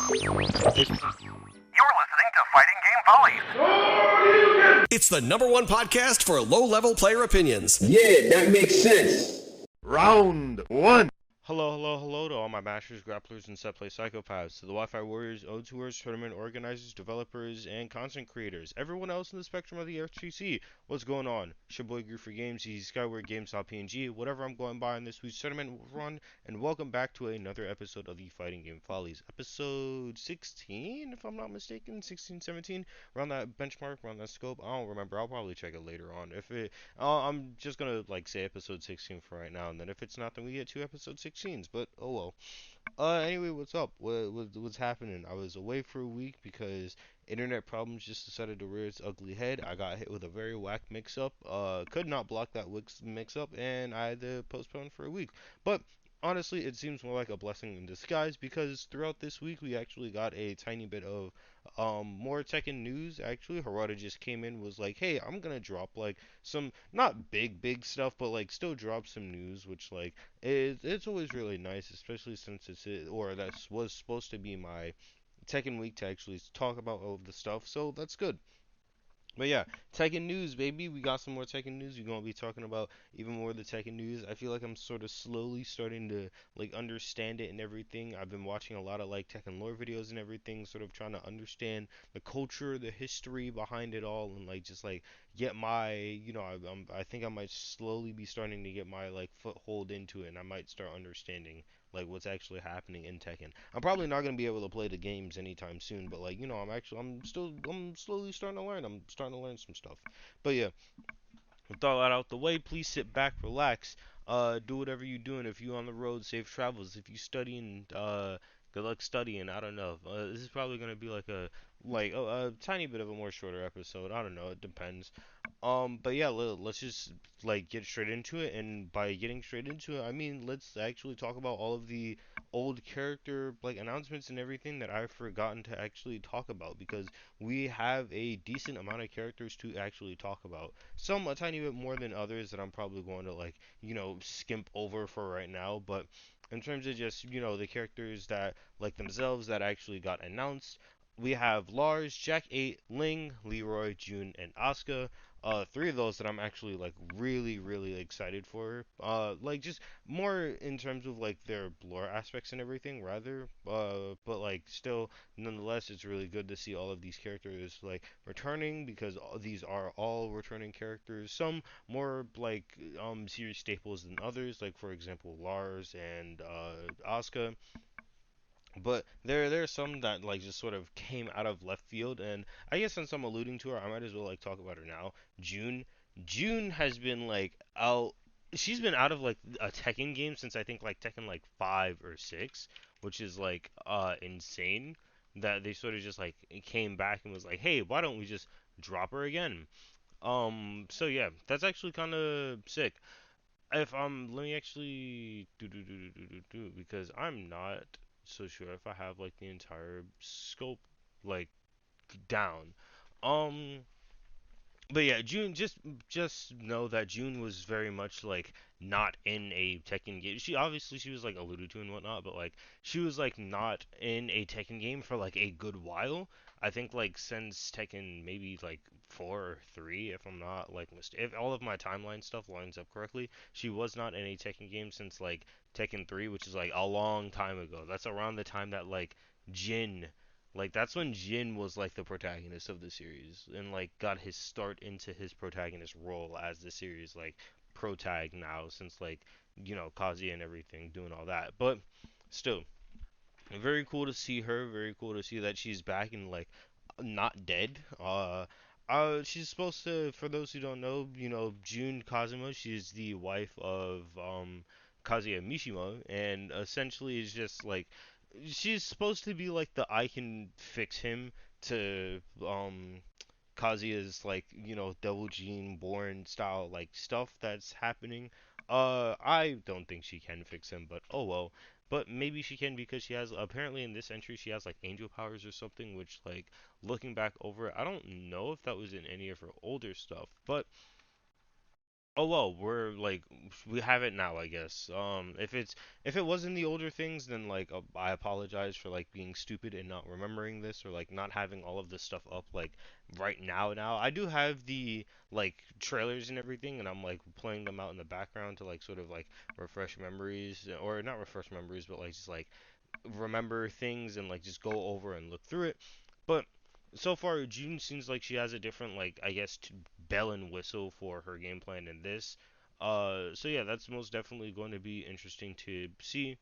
You're listening to Fighting Game Follies. It's the #1 podcast for low-level player opinions. Yeah, that makes sense. Round one. Hello to all my masters, grapplers, and set play psychopaths, to the Wi-Fi warriors, O2ers, tournament organizers, developers, and content creators, everyone else in the spectrum of the FGC. What's going on? It's your boy Goofy Games, he's Skyward Games.png, whatever I'm going by in this week's tournament run, and welcome back to another episode of the Fighting Game Follies, episode 16, if I'm not mistaken, 16, 17, around that benchmark, around that scope. I don't remember. I'll probably check it later on. If it, I'm just gonna say episode 16 for right now, and then if it's not, then we get two episode 16s. But oh well. Anyway, what's up? What's happening? I was away for a week because internet problems just decided to rear its ugly head. I got hit with a very whack mix-up. Could not block that mix-up, and I had to postpone for a week. But honestly, it seems more like a blessing in disguise because throughout this week we actually got a tiny bit of more Tekken news. Actually, Harada just came in, was like, "Hey, I'm gonna drop some not big stuff, but still drop some news," which it's always really nice, especially since that was supposed to be my Tekken week to actually talk about all of the stuff. So that's good. But yeah, Tekken news, baby. We got some more Tekken news. We're gonna be talking about even more of the Tekken news. I feel like I'm sort of slowly starting to understand it and everything. I've been watching a lot of Tekken lore videos and everything, sort of trying to understand the culture, the history behind it all, and just get my, I think I might slowly be starting to get my foothold into it, and I might start understanding what's actually happening in Tekken. I'm probably not gonna be able to play the games anytime soon, but I'm slowly starting to learn. I'm starting to learn some stuff. But yeah, with all that out the way, please sit back, relax, do whatever you're doing. If you're on the road, safe travels. If you studying, good luck studying. I don't know. This is probably gonna be a tiny bit of a more shorter episode. I don't know. It depends. But yeah, let's just get straight into it. And by getting straight into it, I mean let's actually talk about all of the old character announcements and everything that I've forgotten to actually talk about, because we have a decent amount of characters to actually talk about. Some a tiny bit more than others that I'm probably going to skimp over for right now. But in terms of just the characters that themselves that actually got announced, we have Lars, Jack 8, Ling, Leroy, June, and Asuka. Three of those that I'm actually really excited for. Just more in terms of their lore aspects and everything rather. But still, nonetheless, it's really good to see all of these characters returning, because these are all returning characters. Some more series staples than others, like for example Lars and Asuka. But there are some that just sort of came out of left field, and I guess since I'm alluding to her, I might as well talk about her now. June. June has been out. She's been out of a Tekken game since I think Tekken 5 or 6, which is insane that they sort of just came back and was like, hey, why don't we just drop her again? So yeah, that's actually kind of sick. If let me actually because I'm not so sure if I have the entire scope like down. Um, but yeah, June, just know that June was very much not in a Tekken game. She was alluded to and whatnot, but she was not in a Tekken game for a good while. I think since Tekken maybe 4 or 3, if I'm not if all of my timeline stuff lines up correctly, she was not in a Tekken game since Tekken 3, which is a long time ago. That's around the time that Jin, that's when Jin was the protagonist of the series, and got his start into his protagonist role as the series protag now, since Kazuya and everything doing all that. But still, very cool to see her. Very cool to see that she's back and not dead. She's supposed to, for those who don't know, Jun Kazuma. She's the wife of Kazuya Mishima, and essentially is just she's supposed to be the I can fix him to Kazuya's Devil Gene Born style stuff that's happening. I don't think she can fix him, but oh well. But maybe she can, because she has, apparently in this entry she has angel powers or something, which looking back over it, I don't know if that was in any of her older stuff. But Oh well, we have it now, I guess. If it wasn't the older things, then like I apologize for like being stupid and not remembering this or like not having all of this stuff up like right now. Now I do have the like trailers and everything, and I'm like playing them out in the background to like sort of like refresh memories or not refresh memories, but like just like remember things and like just go over and look through it. But so far, June seems like she has a different like I guess bell and whistle for her game plan in this. So yeah, that's most definitely going to be interesting to see.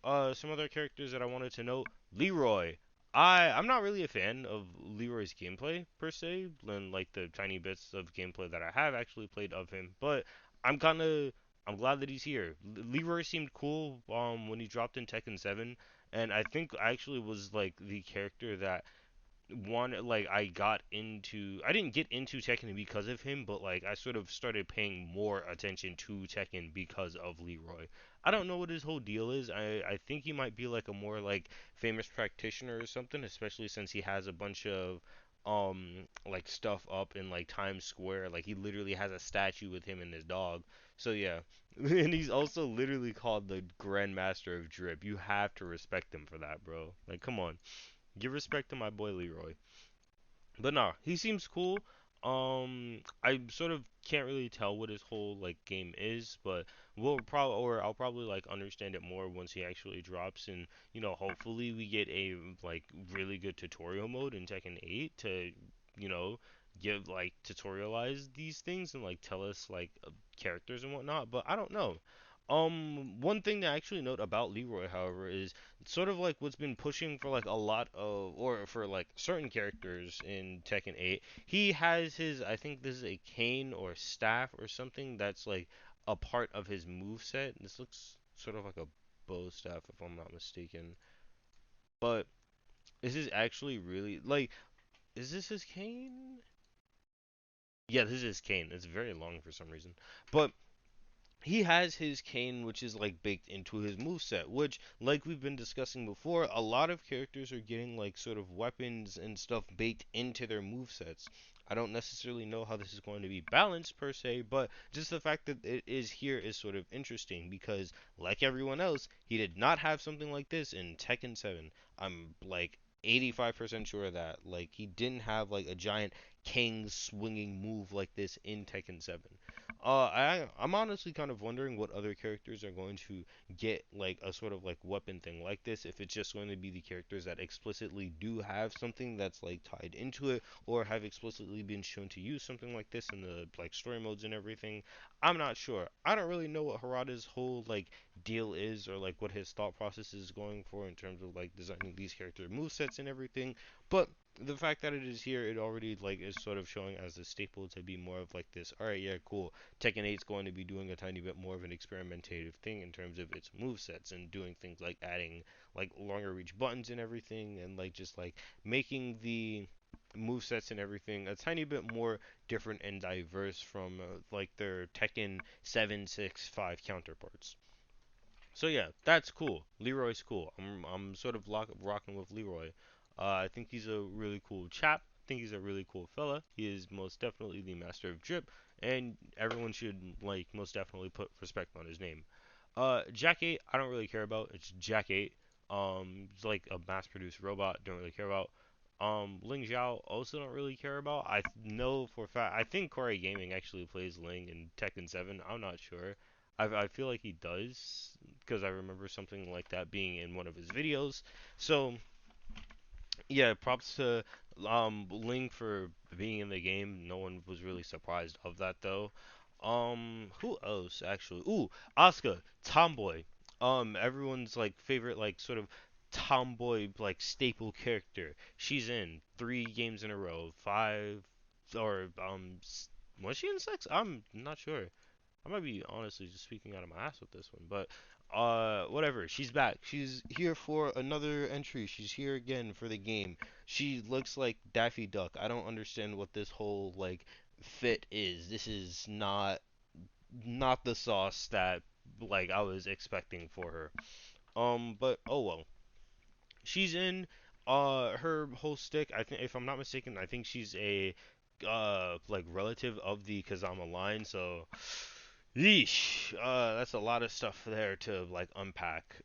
Some other characters that I wanted to note: Leroy. I'm not really a fan of Leroy's gameplay per se, and like the tiny bits of gameplay that I have actually played of him, but I'm kind of I'm glad that he's here. Leroy seemed cool when he dropped in Tekken 7, and I think actually was like the character that one like I didn't get into Tekken because of him, but like I sort of started paying more attention to Tekken because of Leroy. I don't know what his whole deal is. I think he might be like a more like famous practitioner or something, especially since he has a bunch of like stuff up in like Times Square. Like he literally has a statue with him and his dog. So yeah. And he's also literally called the Grandmaster of Drip. You have to respect him for that, bro. Like come on. Give respect to my boy Leroy. But nah, he seems cool. I sort of can't really tell what his whole like game is, but I'll probably like understand it more once he actually drops, and hopefully we get a like really good tutorial mode in Tekken 8 to you know give like tutorialize these things and like tell us like characters and whatnot. But I don't know. One thing to actually note about Leroy, however, is sort of like what's been pushing for like a lot of or for like certain characters in Tekken 8. He has his I think this is a cane or staff or something that's like a part of his move set. This looks sort of like a bow staff if I'm not mistaken. But this is actually really like is this his cane? Yeah, this is his cane. It's very long for some reason. But he has his cane, which is like baked into his moveset, which, like we've been discussing before, a lot of characters are getting like sort of weapons and stuff baked into their movesets. I don't necessarily know how this is going to be balanced per se, but just the fact that it is here is sort of interesting because, like everyone else, he did not have something like this in Tekken 7. I'm like 85% sure of that. Like, he didn't have like a giant king swinging move like this in Tekken 7. I'm honestly kind of wondering what other characters are going to get like a sort of like weapon thing like this. If it's just going to be the characters that explicitly do have something that's like tied into it, or have explicitly been shown to use something like this in the like story modes and everything. I'm not sure. I don't really know what Harada's whole like deal is, or like what his thought process is going for in terms of like designing these character movesets and everything. But the fact that it is here, it already like is sort of showing as a staple to be more of like this. All right, yeah, cool. Tekken 8 is going to be doing a tiny bit more of an experimentative thing in terms of its move sets and doing things like adding like longer reach buttons and everything, and like just like making the move sets and everything a tiny bit more different and diverse from like their Tekken 7, 6, 5 counterparts. So yeah, that's cool. Leroy's cool. I'm sort of rocking with Leroy. I think he's a really cool chap. I think he's a really cool fella. He is most definitely the master of drip, and everyone should like most definitely put respect on his name. Jack 8, I don't really care about. It's Jack 8. It's like a mass-produced robot. Don't really care about. Ling Zhao also don't really care about. I know for a fact. I think Corey Gaming actually plays Ling in Tekken 7. I'm not sure. I feel like he does because I remember something like that being in one of his videos. So yeah, props to Ling for being in the game. No one was really surprised of that though. Who else actually? Ooh, Asuka, Tomboy. Everyone's like favorite like sort of tomboy like staple character. She's in 3 games in a row, five or was she in 6? I'm not sure. I might be honestly just speaking out of my ass with this one, but whatever. She's back. She's here for another entry. She's here again for the game. She looks like Daffy Duck. I don't understand what this whole like fit is. This is not the sauce that like I was expecting for her. But oh well. She's in her whole stick. I think if I'm not mistaken, I think she's a like relative of the Kazama line, so Yeesh. That's a lot of stuff there to like unpack.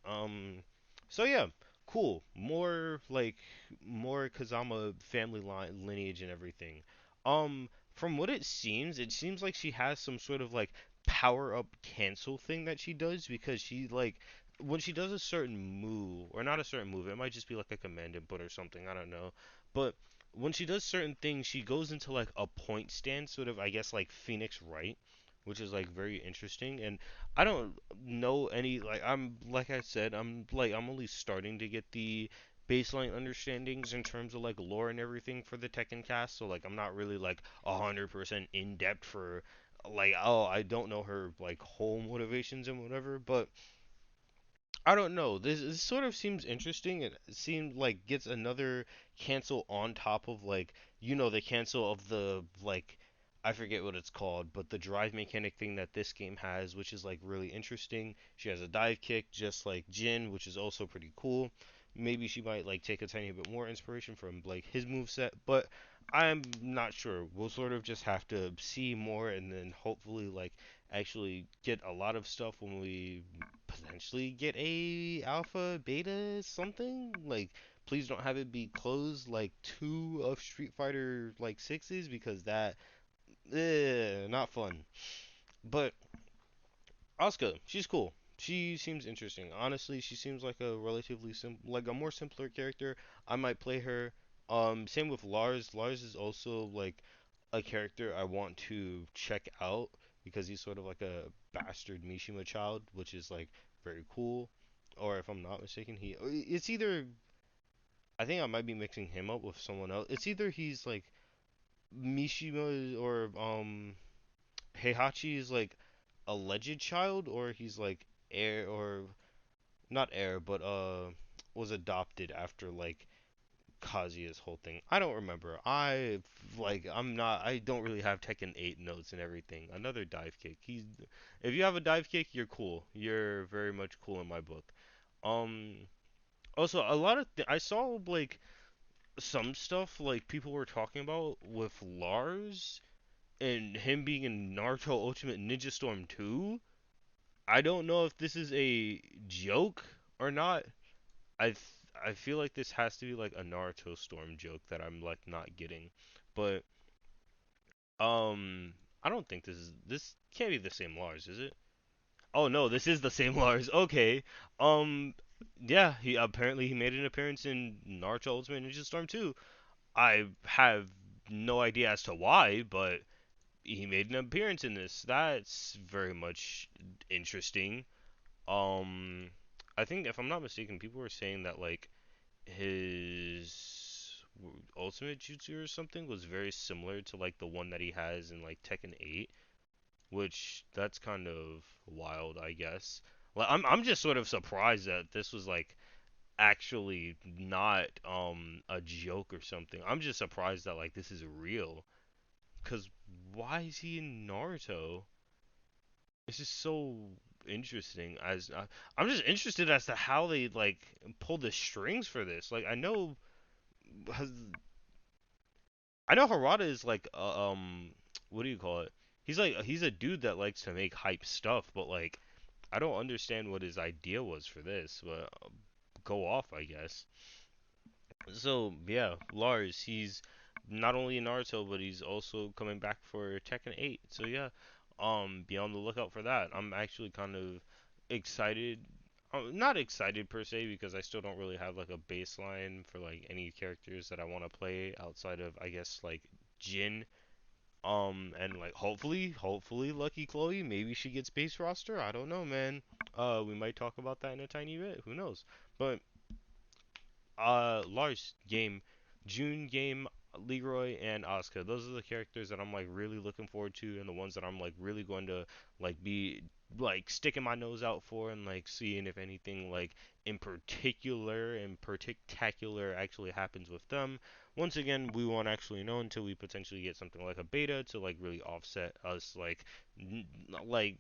So yeah, cool. More Kazama family line lineage and everything. From what it seems like she has some sort of like power up cancel thing that she does because she like when she does a certain move or not a certain move, it might just be like a command input or something. I don't know, but when she does certain things, she goes into like a point stance, sort of I guess like Phoenix Wright, which is like very interesting. And I don't know any like I said, I'm only starting to get the baseline understandings in terms of like lore and everything for the Tekken cast. So like I'm not really like 100% in depth for like oh I don't know her like whole motivations and whatever, but I don't know. This sort of seems interesting. It seems like gets another cancel on top of like the cancel of the like I forget what it's called, but the drive mechanic thing that this game has, which is like really interesting. She has a dive kick just like Jin, which is also pretty cool. Maybe she might like take a tiny bit more inspiration from like his move set, but I'm not sure. We'll sort of just have to see more and then hopefully like actually get a lot of stuff when we potentially get a alpha, beta, something. Like, please don't have it be closed like two of Street Fighter like sixes because that, not fun. But Asuka, she's cool. She seems interesting. Honestly, she seems like a relatively like a more simpler character. I might play her. Same with Lars. Lars is also like a character I want to check out because he's sort of like a bastard Mishima child, which is like very cool. Or if I'm not mistaken, it's either I think I might be mixing him up with someone else. It's either he's like Mishima or Heihachi is like alleged child or he's like heir or not heir but was adopted after like Kazuya's whole thing. I don't remember. I don't really have Tekken 8 notes and everything. Another dive kick. If you have a dive kick, you're cool. You're very much cool in my book. Um Also a lot of I saw like some stuff like people were talking about with Lars and him being in Naruto Ultimate Ninja Storm 2. I don't know if this is a joke or not. I feel like this has to be like a Naruto Storm joke that I'm like not getting. But I don't think this can't be the same Lars, is it? Oh no, this is the same Lars. Okay. Um yeah, he made an appearance in Naruto Ultimate Ninja Storm 2. I have no idea as to why, but he made an appearance in this. That's very much interesting. Um I think if I'm not mistaken, people were saying that like his ultimate jutsu or something was very similar to like the one that he has in like Tekken 8, which that's kind of wild, I guess. Like I'm just sort of surprised that this was like actually not a joke or something. I'm just surprised that like this is real. Cause why is he in Naruto? It's just so interesting. I'm just interested as to how they like pulled the strings for this. Like has I know Harada is like what do you call it? He's a dude that likes to make hype stuff, but like I don't understand what his idea was for this. But go off, I guess. So yeah, Lars, he's not only in Naruto, but he's also coming back for Tekken 8. So yeah, be on the lookout for that. I'm actually kind of excited. Not excited per se because I still don't really have like a baseline for like any characters that I want to play outside of I guess like Jin. And like hopefully Lucky Chloe, maybe she gets base roster. I don't know, man. We might talk about that in a tiny bit. Who knows? But Lars game, June game, Leroy and Asuka. Those are the characters that I'm like really looking forward to, and the ones that I'm like really going to like be like sticking my nose out for and like seeing if anything like in particular and particular actually happens with them. Once again, we won't actually know until we potentially get something like a beta to like really offset us like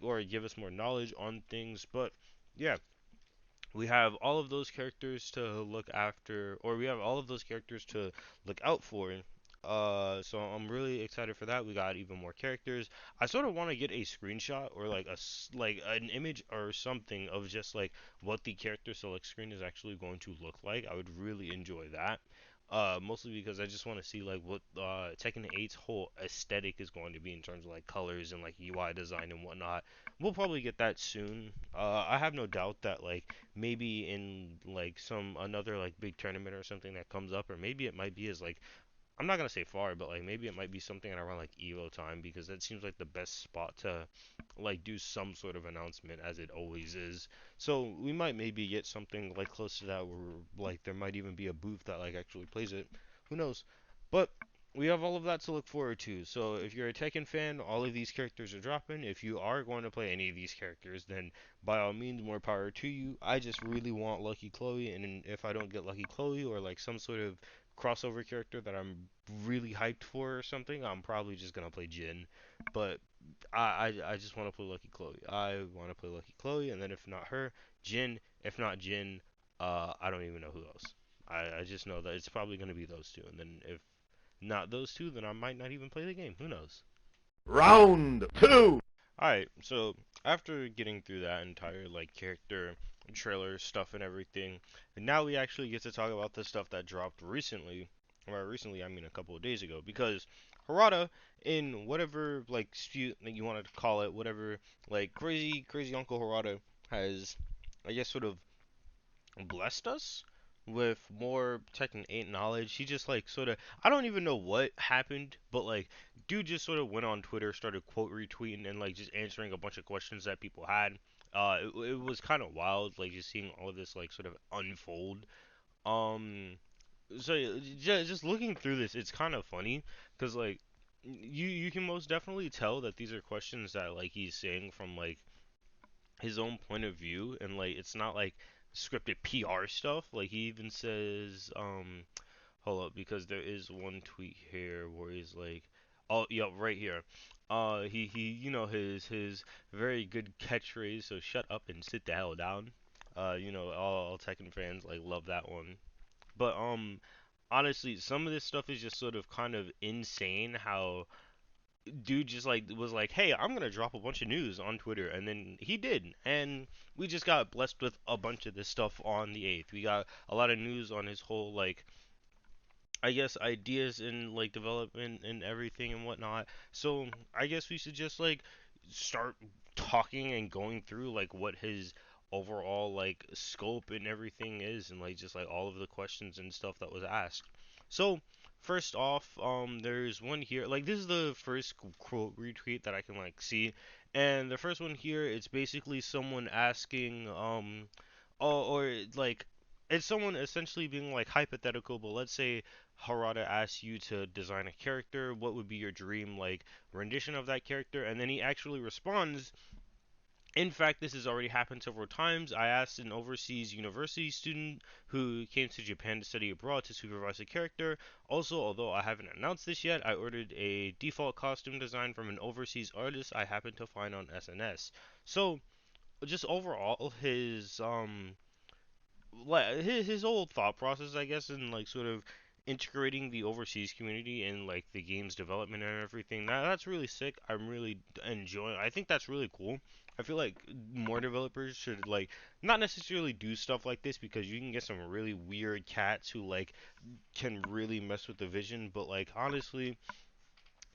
or give us more knowledge on things. But yeah, we have all of those characters to look after, or we have all of those characters to look out for. So I'm really excited for that. We got even more characters. I sort of want to get a screenshot or like like an image or something of just like what the character select screen is actually going to look like. I would really enjoy that. Mostly because I just want to see like what Tekken 8's whole aesthetic is going to be in terms of like colors and like UI design and whatnot. We'll probably get that soon. I have no doubt that like maybe in like some another like big tournament or something that comes up, or maybe it might be as like I'm not gonna say far, but like maybe it might be something around like Evo time because that seems like the best spot to like do some sort of announcement as it always is. So we might maybe get something like close to that where like there might even be a booth that like actually plays it. Who knows? But we have all of that to look forward to. So if you're a Tekken fan, all of these characters are dropping. If you are going to play any of these characters, then by all means, more power to you. I just really want Lucky Chloe, and if I don't get Lucky Chloe or like some sort of crossover character that I'm really hyped for or something, I'm probably just gonna play Jin. But I just want to play Lucky Chloe. I want to play Lucky Chloe, and then if not her, Jin. If not Jin, I don't even know who else. I just know that it's probably gonna be those two, and then if not those two, then I might not even play the game. Who knows? Round two. Alright, so after getting through that entire like character trailer stuff and everything, now we actually get to talk about the stuff that dropped recently. Or recently, I mean a couple of days ago, because Harada, in whatever like dispute that you wanted to call it, whatever like crazy Uncle Harada has, I guess, sort of blessed us with more Tekken 8 knowledge. He just like sort of I don't even know what happened, but like dude just sort of went on Twitter, started quote retweeting and like just answering a bunch of questions that people had. It was kind of wild, like just seeing all of this like sort of unfold. Um, so just looking through this, it's kind of funny because like you can most definitely tell that these are questions that like he's saying from like his own point of view, and like it's not like scripted PR stuff. Like he even says, hold up, because there is one tweet here where he's like, oh, yeah, right here. He, his very good catchphrase. So shut up and sit the hell down. All Tekken fans like love that one. But honestly, some of this stuff is just sort of kind of insane. How dude just like was like, "Hey, I'm gonna drop a bunch of news on Twitter," and then he did, and we just got blessed with a bunch of this stuff on the 8th. We got a lot of news on his whole like, I guess, ideas and like development and everything and whatnot. So I guess we should just like start talking and going through like what his overall like scope and everything is, and like just like all of the questions and stuff that was asked. So first off, there's one here. Like this is the first quote retweet that I can like see, and the first one here, it's basically someone asking, or like it's someone essentially being like hypothetical, but let's say Harada asks you to design a character, what would be your dream like rendition of that character? And then he actually responds, in fact, this has already happened several times. I asked an overseas university student who came to Japan to study abroad to supervise a character. Also, although I haven't announced this yet, I ordered a default costume design from an overseas artist I happened to find on SNS. So, just overall, his whole thought process, I guess, in like sort of integrating the overseas community in like the game's development and everything. That's really sick. I'm really enjoying. I think that's really cool. I feel like more developers should like not necessarily do stuff like this because you can get some really weird cats who like can really mess with the vision, but like honestly,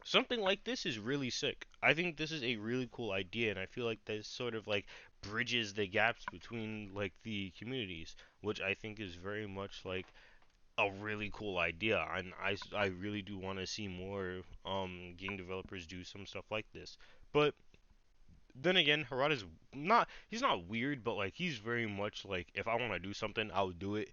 something like this is really sick. I think this is a really cool idea, and I feel like this sort of like bridges the gaps between like the communities, which I think is very much like a really cool idea. And I really do want to see more game developers do some stuff like this. But then again, Harada's not he's not weird, but like he's very much like if I want to do something, I'll do it.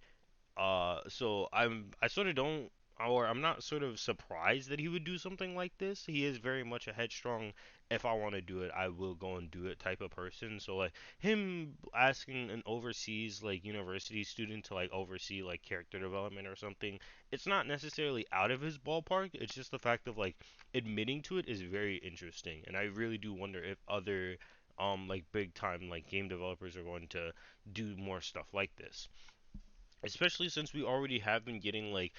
So I sort of don't, or I'm not sort of surprised that he would do something like this. He is very much a headstrong, if I want to do it, I will go and do it type of person. So like him asking an overseas like university student to like oversee like character development or something, it's not necessarily out of his ballpark. It's just the fact of like admitting to it is very interesting, and I really do wonder if other like big time like game developers are going to do more stuff like this. especially since we already have been getting like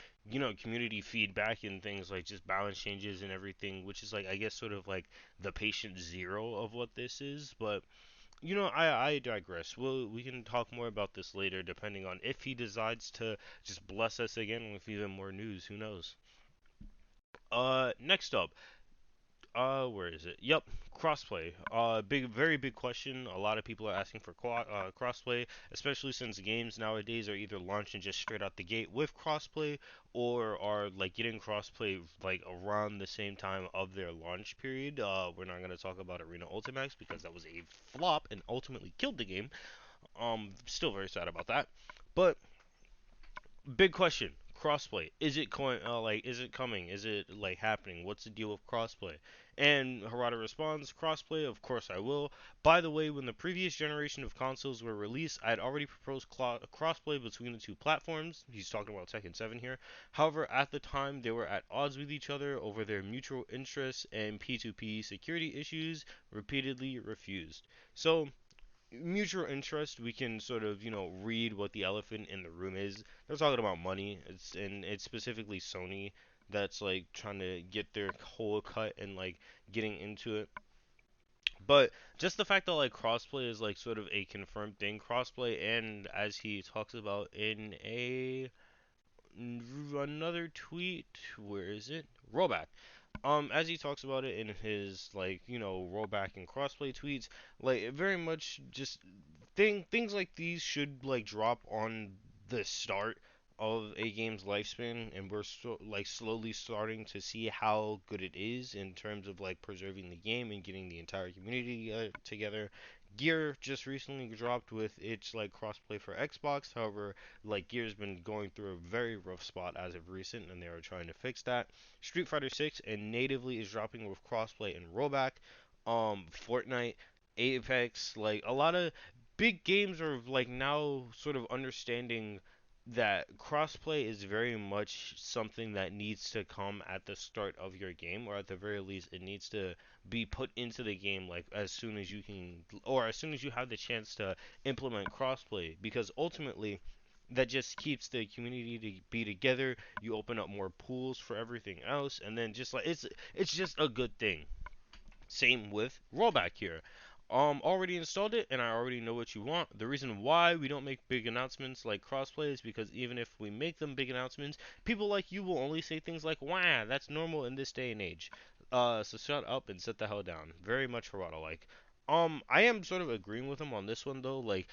community feedback and things like just balance changes and everything, which is like I guess sort of like the patient zero of what this is. But I digress. We can talk more about this later, depending on if he decides to just bless us again with even more news. Who knows? Next up, where is it? Yep, crossplay. Very big question. A lot of people are asking for crossplay, especially since games nowadays are either launching just straight out the gate with crossplay, or are like getting crossplay like around the same time of their launch period. We're not gonna talk about Arena Ultimax because that was a flop and ultimately killed the game. Still very sad about that. But big question. Crossplay. Is it is it coming? Is it like happening? What's the deal with crossplay? And Harada responds, crossplay, of course I will. By the way, when the previous generation of consoles were released, I had already proposed crossplay between the two platforms. He's talking about Tekken 7 here. However, at the time, they were at odds with each other over their mutual interests and P2P security issues, repeatedly refused. So, mutual interest, we can sort of read what the elephant in the room is. They're talking about money. It's specifically Sony that's like trying to get their whole cut and like getting into it. But just the fact that like crossplay is like sort of a confirmed thing, crossplay, and as he talks about in a another tweet, where is it, rollback, as he talks about it in his like rollback and crossplay tweets, like very much just things like these should like drop on the start of a game's lifespan, and we're like slowly starting to see how good it is in terms of like preserving the game and getting the entire community together. Gear just recently dropped with its like crossplay for Xbox. However, like Gear's been going through a very rough spot as of recent, and they are trying to fix that. Street Fighter 6 and natively is dropping with crossplay and rollback. Fortnite, Apex, like a lot of big games are like now sort of understanding that crossplay is very much something that needs to come at the start of your game, or at the very least it needs to be put into the game like as soon as you can, or as soon as you have the chance to implement crossplay, because ultimately that just keeps the community to be together. You open up more pools for everything else, and then just like it's just a good thing. Same with rollback here. Already installed it, and I already know what you want. The reason why we don't make big announcements like crossplay is because even if we make them big announcements, people like you will only say things like, "Wow, that's normal in this day and age." So shut up and sit the hell down. Very much Harada like. I am sort of agreeing with him on this one though. Like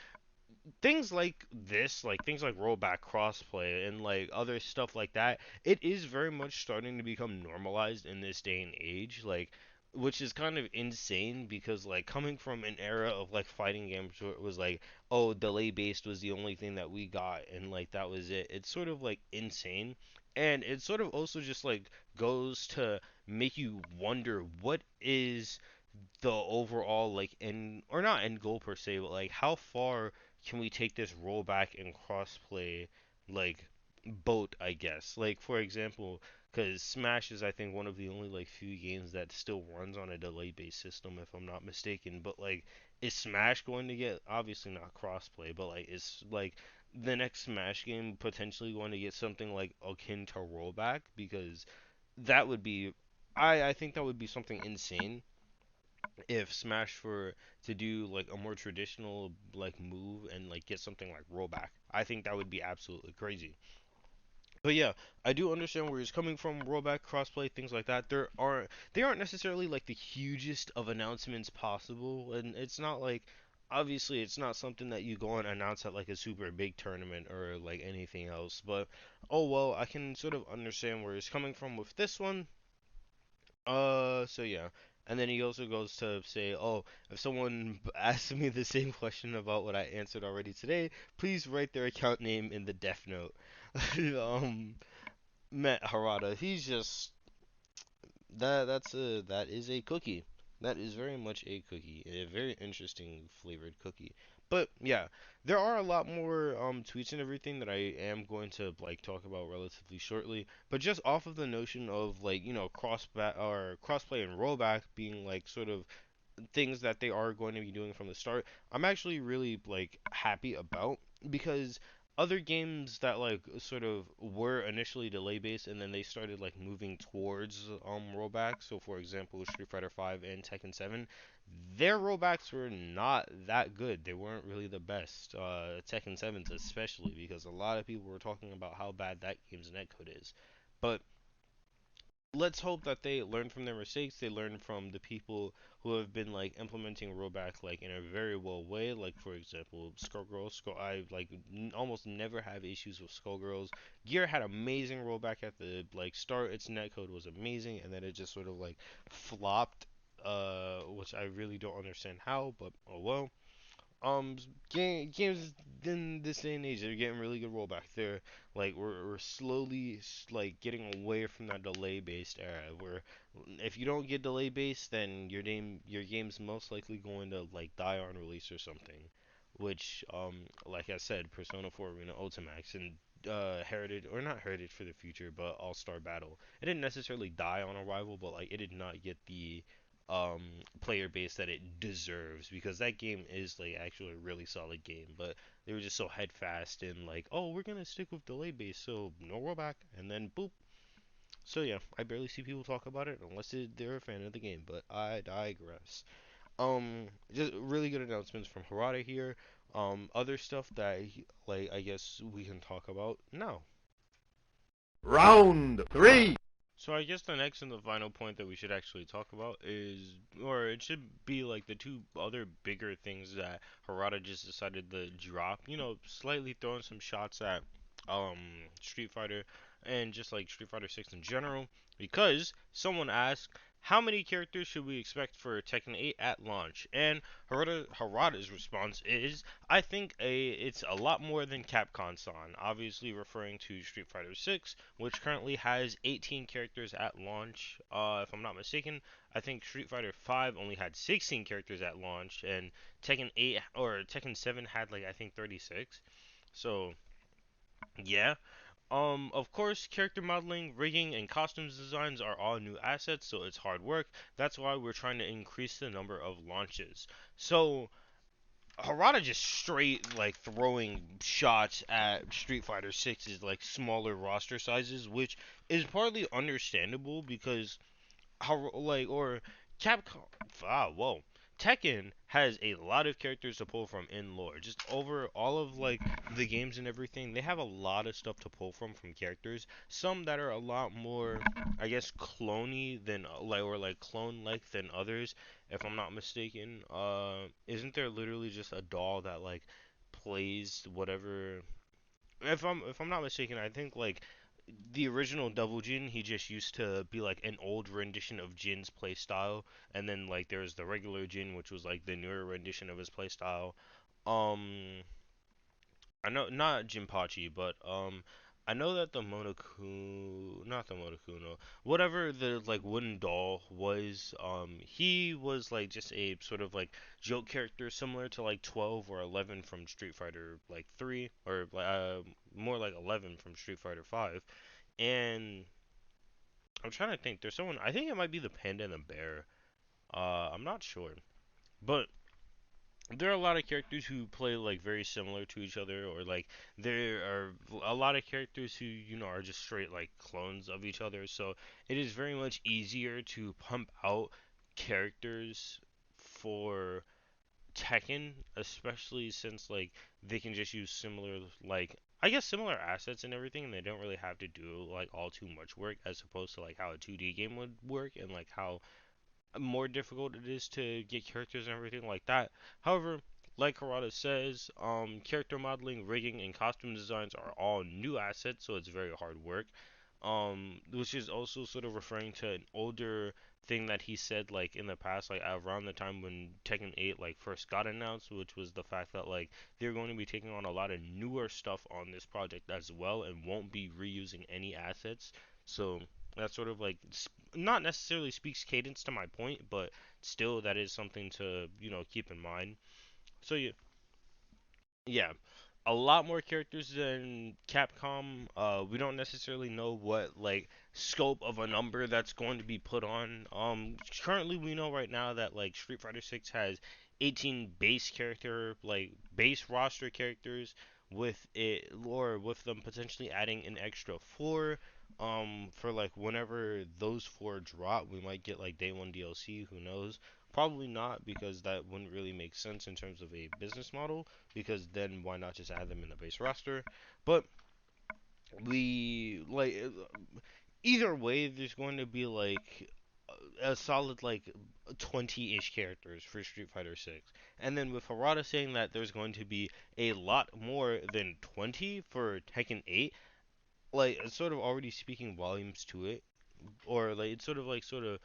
things like this, like things like rollback crossplay and like other stuff like that, it is very much starting to become normalized in this day and age. Like, which is kind of insane because like coming from an era of like fighting games where it was like, oh, delay based was the only thing that we got and like that was it. It's sort of like insane. And it sort of also just like goes to make you wonder what is the overall like end, or not end goal per se, but like how far can we take this rollback and crossplay like boat, I guess. Like for example, because Smash is I think one of the only like few games that still runs on a delay based system if I'm not mistaken. But like is Smash going to get, obviously not crossplay, but like is like the next Smash game potentially going to get something like akin to rollback? Because that would be, I think that would be something insane if Smash were to do like a more traditional like move and like get something like rollback. I think that would be absolutely crazy. But yeah, I do understand where he's coming from. Rollback, crossplay, things like that. They aren't necessarily like the hugest of announcements possible, and it's not like, obviously it's not something that you go and announce at like a super big tournament or like anything else. But oh well, I can sort of understand where he's coming from with this one. So yeah. And then he also goes to say, "Oh, if someone asks me the same question about what I answered already today, please write their account name in the death note." um, Matt Harada, he's just that is a cookie. That is very much a cookie, a very interesting flavored cookie. But yeah, there are a lot more tweets and everything that I am going to like talk about relatively shortly. But just off of the notion of like crossplay and rollback being like sort of things that they are going to be doing from the start, I'm actually really like happy about, because other games that like sort of were initially delay based and then they started like moving towards rollbacks. So for example, Street Fighter 5 and Tekken 7, their rollbacks were not that good. They weren't really the best. Tekken 7's especially, because a lot of people were talking about how bad that game's netcode is. But let's hope that they learn from their mistakes. They learn from the people who have been like implementing rollback like in a very well way. Like for example, Skullgirls. I like almost never have issues with Skullgirls. Gear had amazing rollback at the like start. Its netcode was amazing, and then it just sort of like flopped. Which I really don't understand how, but oh well. Um, games in this day and age, they're getting really good rollback. They're like we're slowly like getting away from that delay based era. Where if you don't get delay based, then your game's most likely going to like die on release or something. Which like I said, Persona 4 Arena Ultimax and Heritage, or not Heritage for the Future, but All Star Battle. It didn't necessarily die on arrival, but like it did not get the um player base that it deserves, because that game is like actually a really solid game, but they were just so head fast and like, oh, we're gonna stick with delay base, so no rollback, and then boop. So yeah, I barely see people talk about it unless they're a fan of the game, but I digress. Just really good announcements from Harada here. Other stuff that like I guess we can talk about now. Round 3. So I guess the next and the final point that we should actually talk about is, or it should be like the two other bigger things that Harada just decided to drop. You know, slightly throwing some shots at Street Fighter and just like Street Fighter 6 in general, because someone asked how many characters should we expect for Tekken 8 at launch, and Harada's response is, I think it's a lot more than Capcom-san, obviously referring to Street Fighter 6, which currently has 18 characters at launch. If I'm not mistaken, I think Street Fighter 5 only had 16 characters at launch, and Tekken 8 or Tekken 7 had like I think 36. So yeah. Of course, character modeling, rigging, and costumes designs are all new assets, so it's hard work. That's why we're trying to increase the number of launches. So Harada just straight like throwing shots at Street Fighter 6's like smaller roster sizes, which is partly understandable because how like or Capcom whoa, Tekken has a lot of characters to pull from in lore. Just over all of like the games and everything, they have a lot of stuff to pull from characters. Some that are a lot more, I guess, cloney than like or like clone like than others. If I'm not mistaken, isn't there literally just a doll that like plays whatever? If I'm not mistaken, I think like the original Double Jin, he just used to be like an old rendition of Jin's playstyle, and then like there's the regular Jin, which was like the newer rendition of his playstyle. Um, I know not Jinpachi, but I know that the not the Monokuma, whatever the like wooden doll was, he was like just a sort of like joke character similar to like 12 or 11 from Street Fighter like 3, or more like 11 from Street Fighter 5. And I'm trying to think. There's someone. I think it might be the panda and the bear. I'm not sure, but there are a lot of characters who play like very similar to each other, or like there are a lot of characters who are just straight like clones of each other. So it is very much easier to pump out characters for Tekken, especially since like they can just use similar like I guess similar assets and everything, and they don't really have to do like all too much work as opposed to like how a 2D game would work, and like how more difficult it is to get characters and everything like that. However, like Karada says, character modeling, rigging, and costume designs are all new assets, so it's very hard work. Which is also sort of referring to an older thing that he said like in the past, like around the time when Tekken 8 like first got announced, which was the fact that like they're going to be taking on a lot of newer stuff on this project as well, and won't be reusing any assets. So that sort of like not necessarily speaks cadence to my point, but still that is something to keep in mind. So yeah, yeah, a lot more characters than Capcom. We don't necessarily know what like scope of a number that's going to be put on. Currently we know right now that like Street Fighter 6 has 18 base roster characters, with it, or with them potentially adding an extra floor, for like whenever those four drop, we might get like day one DLC. Who knows? Probably not, because that wouldn't really make sense in terms of a business model. Because then why not just add them in the base roster? But we like either way, there's going to be like a solid like 20-ish characters for Street Fighter 6. And then with Harada saying that there's going to be a lot more than 20 for Tekken 8, like it's sort of already speaking volumes to it, or like it's sort of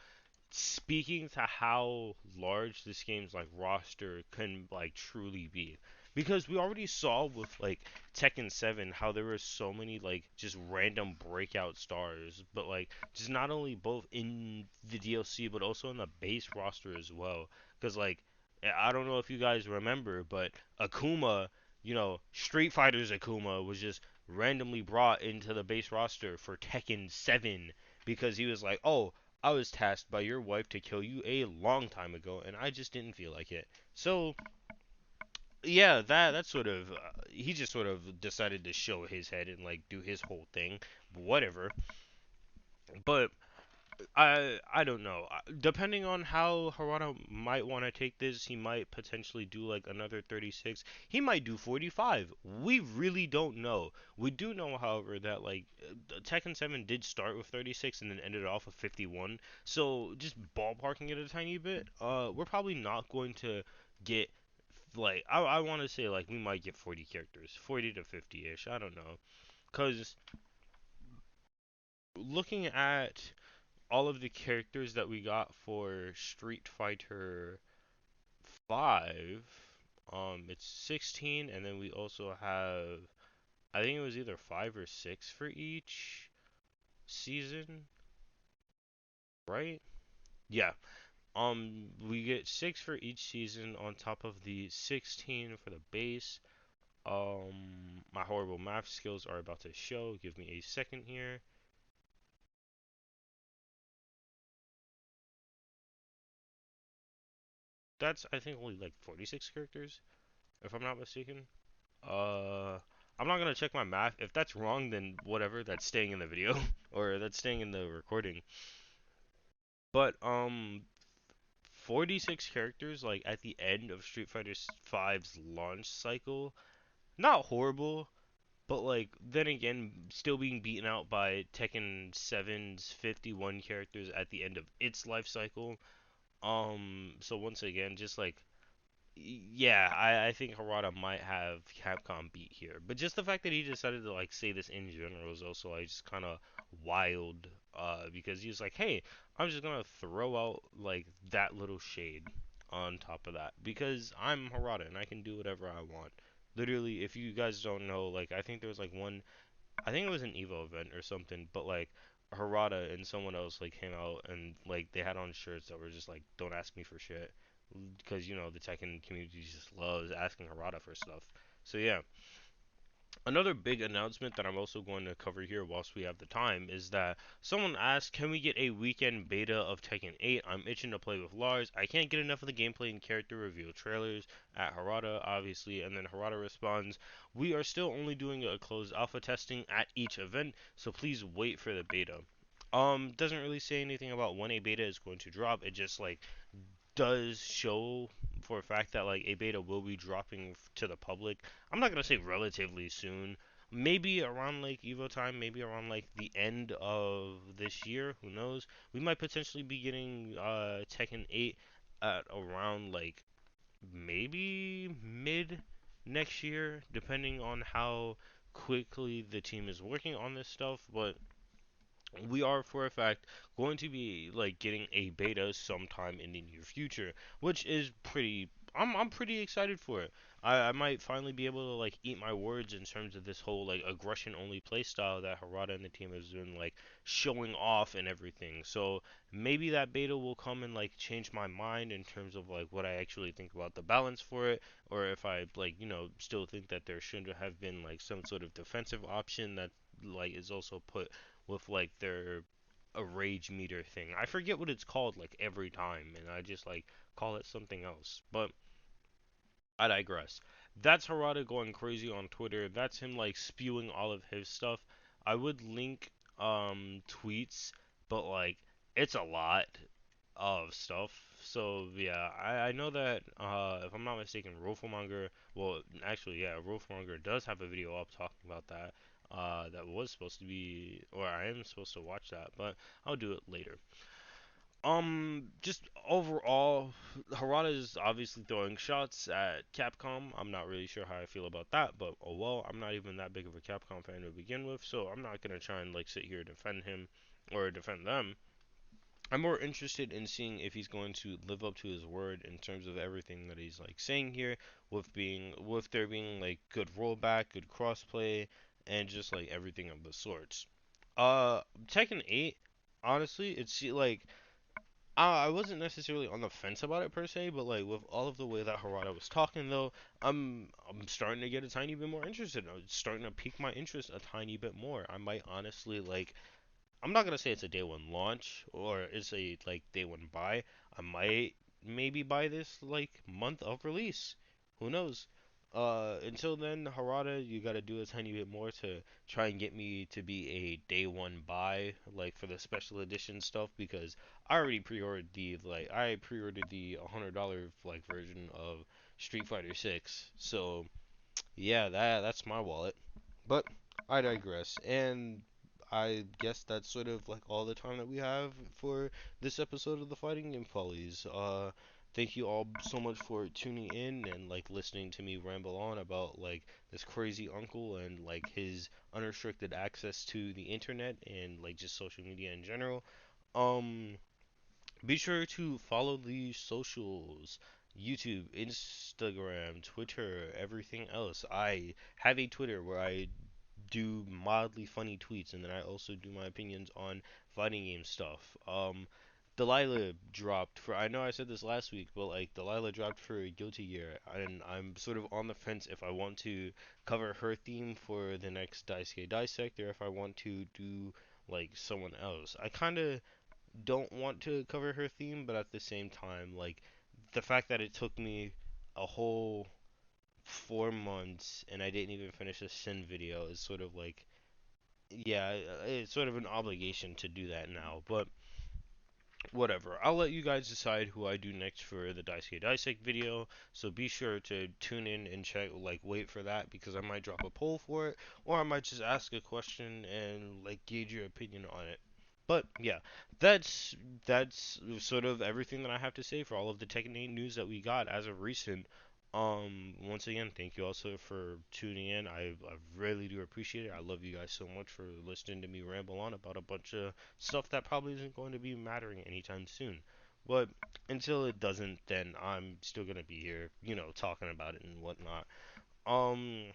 speaking to how large this game's like roster can like truly be. Because we already saw with like Tekken 7 how there were so many like just random breakout stars, but like just not only both in the DLC but also in the base roster as well. Because like I don't know if you guys remember, but Akuma, Street Fighter's Akuma was just randomly brought into the base roster for Tekken 7 because he was like, "Oh, I was tasked by your wife to kill you a long time ago, and I just didn't feel like it." So yeah, that sort of he just sort of decided to show his head and like do his whole thing, whatever. But I don't know. Depending on how Harada might want to take this, he might potentially do like another 36. He might do 45. We really don't know. We do know, however, that like Tekken 7 did start with 36 and then ended off with 51. So just ballparking it a tiny bit, we're probably not going to get like I want to say like we might get 40 characters, 40 to 50-ish. I don't know. Cuz looking at all of the characters that we got for Street Fighter 5, it's 16, and then we also have, I think it was either 5 or 6 for each season, right? Yeah. We get 6 for each season on top of the 16 for the base. My horrible math skills are about to show. Give me a second here. That's, I think, only like 46 characters, if I'm not mistaken. Uh, I'm not gonna check my math. If that's wrong, then whatever. That's staying in the video or that's staying in the recording. But 46 characters like at the end of Street Fighter V's launch cycle, not horrible, but like then again, still being beaten out by Tekken 7's 51 characters at the end of its life cycle. So once again, just like yeah, I think Harada might have Capcom beat here, but just the fact that he decided to like say this in general is also like just kind of wild. Because he was like, "Hey, I'm just gonna throw out like that little shade on top of that because I'm Harada and I can do whatever I want." Literally, if you guys don't know, like I think there was like one, I think it was an Evo event or something, but like Harada and someone else like came out and like they had on shirts that were just like "Don't ask me for shit," because the Tekken community just loves asking Harada for stuff. So yeah, another big announcement that I'm also going to cover here whilst we have the time is that someone asked, "Can we get a weekend beta of Tekken 8? I'm itching to play with Lars. I can't get enough of the gameplay and character reveal trailers." At Harada, obviously, and then Harada responds, "We are still only doing a closed alpha testing at each event, so please wait for the beta." Doesn't really say anything about when a beta is going to drop. It just like does show for a fact that like a beta will be dropping to the public. I'm not gonna say relatively soon. Maybe around like Evo time, maybe around like the end of this year. Who knows? We might potentially be getting Tekken 8 at around like maybe mid next year, depending on how quickly the team is working on this stuff. But we are for a fact going to be like getting a beta sometime in the near future, which is pretty. I'm pretty excited for it. I might finally be able to like eat my words in terms of this whole like aggression only playstyle that Harada and the team has been like showing off and everything. So maybe that beta will come and like change my mind in terms of like what I actually think about the balance for it, or if I like still think that there should have been like some sort of defensive option that like is also put with like their a rage meter thing. I forget what it's called like every time, and I just like call it something else. But I digress. That's Harada going crazy on Twitter. That's him like spewing all of his stuff. I would link tweets, but like it's a lot of stuff. So yeah, I know that if I'm not mistaken, Rofomonger. Well, actually, yeah, Rofomonger does have a video up talking about that. That was supposed to be, or I am supposed to watch that, but I'll do it later. Just overall, Harada is obviously throwing shots at Capcom. I'm not really sure how I feel about that, but oh well, I'm not even that big of a Capcom fan to begin with, so I'm not gonna try and like sit here and defend him or defend them. I'm more interested in seeing if he's going to live up to his word in terms of everything that he's like saying here, with there being like good rollback, good crossplay, and just like everything of the sorts. Tekken 8, honestly, it's like I wasn't necessarily on the fence about it per se, but like with all of the way that Harada was talking though, I'm starting to get a tiny bit more interested. It's starting to pique my interest a tiny bit more. I might honestly like I'm not gonna say it's a day one launch or it's a like day one buy. I might maybe buy this like month of release. Who knows? Until then, Harada, you gotta do a tiny bit more to try and get me to be a day one buy, like for the special edition stuff, because I pre-ordered the $100 like version of Street Fighter 6. So yeah, that's my wallet. But I digress. And I guess that's sort of like all the time that we have for this episode of the Fighting Game Follies. Thank you all so much for tuning in and like listening to me ramble on about like this crazy uncle and like his unrestricted access to the internet and like just social media in general. Um, be sure to follow the socials: YouTube, Instagram, Twitter, everything else. I have a Twitter where I do mildly funny tweets, and then I also do my opinions on fighting game stuff. Delilah dropped for. I know I said this last week, but like Delilah dropped for Guilty Gear, and I'm sort of on the fence if I want to cover her theme for the next Daisuke Dissect, or if I want to do like someone else. I kind of don't want to cover her theme, but at the same time, like the fact that it took me a whole 4 months and I didn't even finish a Sin video is sort of like, yeah, it's sort of an obligation to do that now. But whatever, I'll let you guys decide who I do next for the Daisuke Dissect video. So be sure to tune in and check, like, wait for that because I might drop a poll for it, or I might just ask a question and like gauge your opinion on it. But yeah, that's sort of everything that I have to say for all of the Tekken 8 news that we got as of recent. Once again, thank you also for tuning in. I really do appreciate it. I love you guys so much for listening to me ramble on about a bunch of stuff that probably isn't going to be mattering anytime soon. But until it doesn't, then I'm still gonna be here, talking about it and whatnot. Um,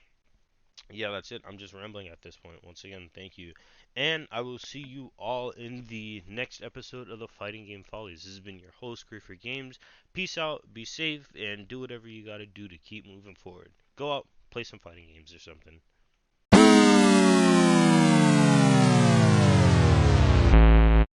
yeah, that's it. I'm just rambling at this point. Once again, thank you. And I will see you all in the next episode of the Fighting Game Follies. This has been your host, Griefer Games. Peace out, be safe, and do whatever you gotta do to keep moving forward. Go out, play some fighting games or something.